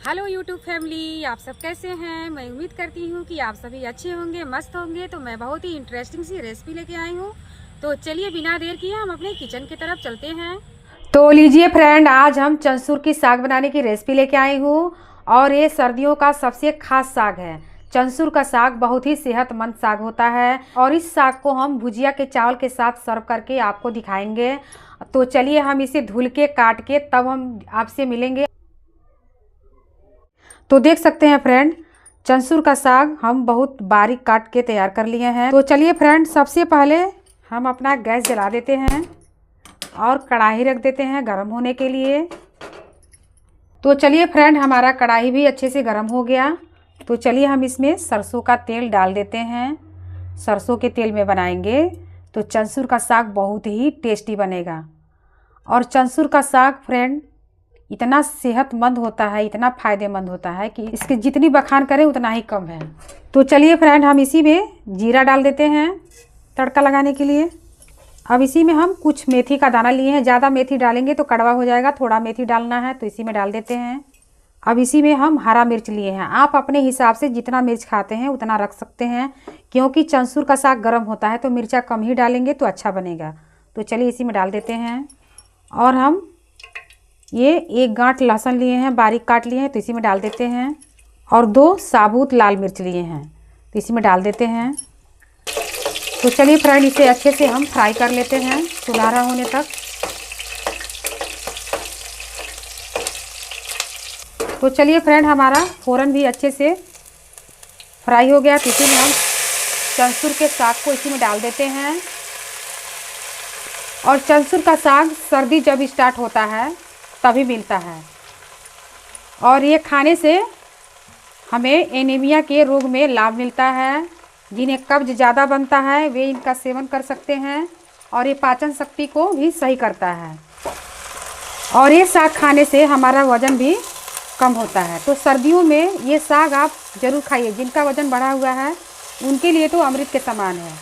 Hello YouTube family, आप सब कैसे हैं। मैं उम्मीद करती हूँ कि आप सभी अच्छे होंगे, मस्त होंगे। तो मैं बहुत ही इंटरेस्टिंग सी रेसिपी लेके आई हूँ। तो चलिए बिना देर किए हम अपने किचन की तरफ चलते हैं। तो लीजिए फ्रेंड, आज हम चंसूर की साग बनाने की रेसिपी लेके आई हूँ। और ये सर्दियों का सबसे खास साग है। चंसूर का साग बहुत ही सेहतमंद साग होता है और इस साग को हम भुजिया के चावल के साथ सर्व करके आपको दिखाएंगे। तो चलिए हम इसे धुल के काट के तब हम आपसे मिलेंगे। तो देख सकते हैं फ्रेंड, चंसूर का साग हम बहुत बारीक काट के तैयार कर लिए हैं। तो चलिए फ्रेंड, सबसे पहले हम अपना गैस जला देते हैं और कढ़ाई रख देते हैं गरम होने के लिए। तो चलिए फ्रेंड, हमारा कढ़ाई भी अच्छे से गरम हो गया। तो चलिए हम इसमें सरसों का तेल डाल देते हैं। सरसों के तेल में बनाएंगे तो चंसूर का साग बहुत ही टेस्टी बनेगा। और चंसूर का साग फ्रेंड इतना सेहतमंद होता है, इतना फ़ायदेमंद होता है कि इसकी जितनी बखान करें उतना ही कम है। तो चलिए फ्रेंड, हम इसी में जीरा डाल देते हैं तड़का लगाने के लिए। अब इसी में हम कुछ मेथी का दाना लिए हैं। ज़्यादा मेथी डालेंगे तो कड़वा हो जाएगा, थोड़ा मेथी डालना है तो इसी में डाल देते हैं। अब इसी में हम हरा मिर्च लिए हैं। आप अपने हिसाब से जितना मिर्च खाते हैं उतना रख सकते हैं, क्योंकि चंसूर का साग गर्म होता है तो मिर्चा कम ही डालेंगे तो अच्छा बनेगा। तो चलिए इसी में डाल देते हैं। और हम ये एक गांठ लहसुन लिए हैं, बारीक काट लिए हैं तो इसी में डाल देते हैं। और 2 साबुत लाल मिर्च लिए हैं तो इसी में डाल देते हैं। तो चलिए फ्रेंड, इसे अच्छे से हम फ्राई कर लेते हैं सुनहरा होने तक। तो चलिए फ्रेंड, हमारा फ़ौरन भी अच्छे से फ्राई हो गया। तो इसी में हम चंसूर के साग को इसी में डाल देते हैं। और चंसूर का साग सर्दी जब स्टार्ट होता है तभी मिलता है। और ये खाने से हमें एनीमिया के रोग में लाभ मिलता है। जिन्हें कब्ज ज़्यादा बनता है वे इनका सेवन कर सकते हैं। और ये पाचन शक्ति को भी सही करता है। और ये साग खाने से हमारा वज़न भी कम होता है। तो सर्दियों में ये साग आप ज़रूर खाइए। जिनका वज़न बढ़ा हुआ है उनके लिए तो अमृत के समान है।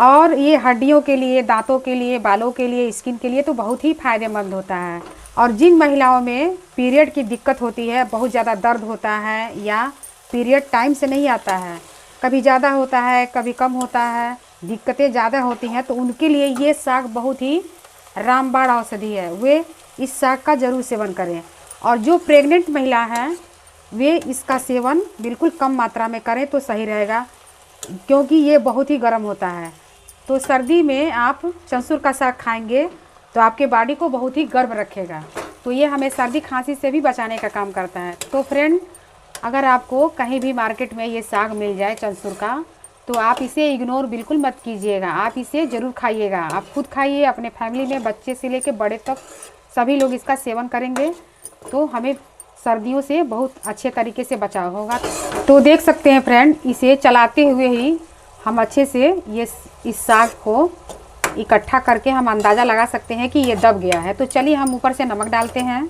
और ये हड्डियों के लिए, दांतों के लिए, बालों के लिए, स्किन के लिए तो बहुत ही फ़ायदेमंद होता है। और जिन महिलाओं में पीरियड की दिक्कत होती है, बहुत ज़्यादा दर्द होता है या पीरियड टाइम से नहीं आता है, कभी ज़्यादा होता है कभी कम होता है, दिक्कतें ज़्यादा होती हैं, तो उनके लिए ये साग बहुत ही रामबाण औषधि है। वे इस साग का ज़रूर सेवन करें। और जो प्रेग्नेंट महिला हैं वे इसका सेवन बिल्कुल कम मात्रा में करें तो सही रहेगा, क्योंकि ये बहुत ही गर्म होता है। तो सर्दी में आप चंसूर का साग खाएंगे तो आपके बॉडी को बहुत ही गर्म रखेगा। तो ये हमें सर्दी खांसी से भी बचाने का काम करता है। तो फ्रेंड, अगर आपको कहीं भी मार्केट में ये साग मिल जाए चंसूर का, तो आप इसे इग्नोर बिल्कुल मत कीजिएगा। आप इसे ज़रूर खाइएगा। आप खुद खाइए, अपने फैमिली में बच्चे से लेकर बड़े तक सभी लोग इसका सेवन करेंगे तो हमें सर्दियों से बहुत अच्छे तरीके से बचाव होगा। तो देख सकते हैं फ्रेंड, इसे चलाते हुए ही हम अच्छे से इस साग को इकट्ठा करके हम अंदाज़ा लगा सकते हैं कि ये दब गया है। तो चलिए हम ऊपर से नमक डालते हैं।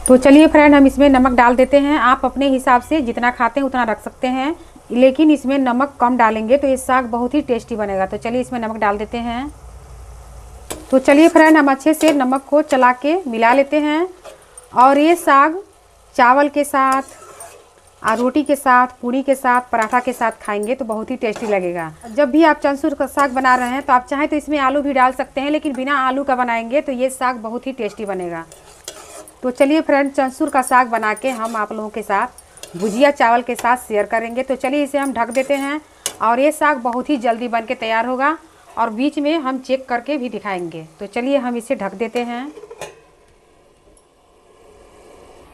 तो चलिए फ्रेंड, हम इसमें नमक डाल देते हैं। आप अपने हिसाब से जितना खाते हैं उतना रख सकते हैं, लेकिन इसमें नमक कम डालेंगे तो ये साग बहुत ही टेस्टी बनेगा। तो चलिए इसमें नमक डाल देते हैं। तो चलिए फ्रेंड, हम अच्छे से नमक को चला के मिला लेते हैं। और ये साग चावल के साथ, रोटी के साथ, पूड़ी के साथ, पराठा के साथ खाएंगे तो बहुत ही टेस्टी लगेगा। जब भी आप चंसूर का साग बना रहे हैं तो आप चाहें तो इसमें आलू भी डाल सकते हैं, लेकिन बिना आलू का बनाएंगे तो ये साग बहुत ही टेस्टी बनेगा। तो चलिए फ्रेंड, चंसूर का साग बना के हम आप लोगों के साथ भुजिया चावल के साथ शेयर करेंगे। तो चलिए इसे हम ढक देते हैं। और ये साग बहुत ही जल्दी बन के तैयार होगा और बीच में हम चेक करके भी दिखाएंगे। तो चलिए हम इसे ढक देते हैं।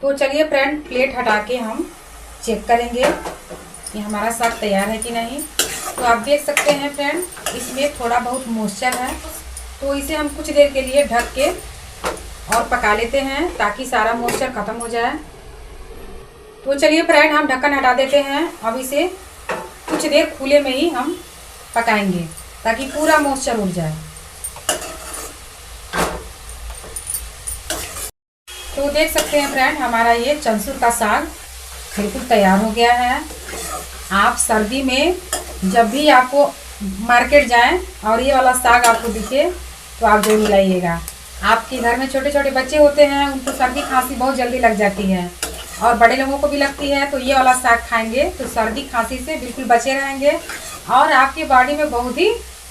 तो चलिए फ्रेंड, प्लेट हटा के हम चेक करेंगे कि हमारा साग तैयार है कि नहीं। तो आप देख सकते हैं फ्रेंड, इसमें थोड़ा बहुत मॉइस्चर है। तो इसे हम कुछ देर के लिए ढक के और पका लेते हैं ताकि सारा मॉइस्चर ख़त्म हो जाए। तो चलिए फ्रेंड, हम ढक्कन हटा देते हैं। अब इसे कुछ देर खुले में ही हम पकाएंगे ताकि पूरा मॉइस्चर उड़ जाए। तो देख सकते हैं फ्रेंड, हमारा ये चंसूर का साग बिल्कुल तैयार हो गया है। आप सर्दी में जब भी आपको मार्केट जाएं और ये वाला साग आपको दिखे तो आप जरूर लाइएगा। आपके घर में छोटे छोटे बच्चे होते हैं, उनको सर्दी खांसी बहुत जल्दी लग जाती है, और बड़े लोगों को भी लगती है, तो ये वाला साग खाएंगे तो सर्दी खांसी से बिल्कुल बचे रहेंगे और आपके बॉडी में बहुत ही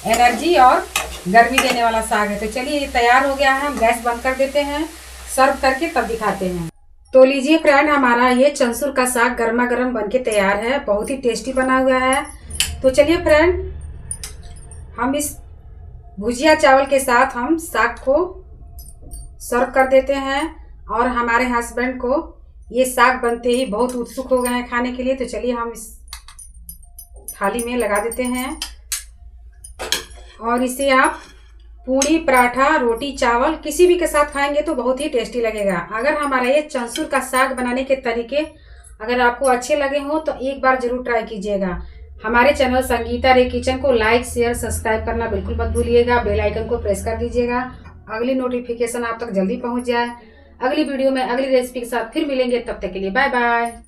एनर्जी और गर्मी देने वाला साग है। तो चलिए ये तैयार हो गया है, हम गैस बंद कर देते हैं, सर्व करके तब दिखाते हैं। तो लीजिए फ्रेंड, हमारा ये चंसुर का साग गर्मा गर्म बन के तैयार है, बहुत ही टेस्टी बना हुआ है। तो चलिए फ्रेंड, हम इस भुजिया चावल के साथ हम साग को सर्व कर देते हैं और हमारे हस्बैंड को ये साग बनते ही बहुत उत्सुक हो गए हैं खाने के लिए। तो चलिए हम इस थाली में लगा देते हैं और इसे आप पूड़ी, पराठा, रोटी, चावल किसी भी के साथ खाएंगे तो बहुत ही टेस्टी लगेगा। अगर हमारा ये चंसुर का साग बनाने के तरीके अगर आपको अच्छे लगे हों तो एक बार जरूर ट्राई कीजिएगा। हमारे चैनल संगीता रे किचन को लाइक, शेयर, सब्सक्राइब करना बिल्कुल मत भूलिएगा। बेल आइकन को प्रेस कर दीजिएगा, अगली नोटिफिकेशन आप तक जल्दी पहुंच जाए। अगली वीडियो में अगली रेसिपी के साथ फिर मिलेंगे, तब तक के लिए बाय बाय।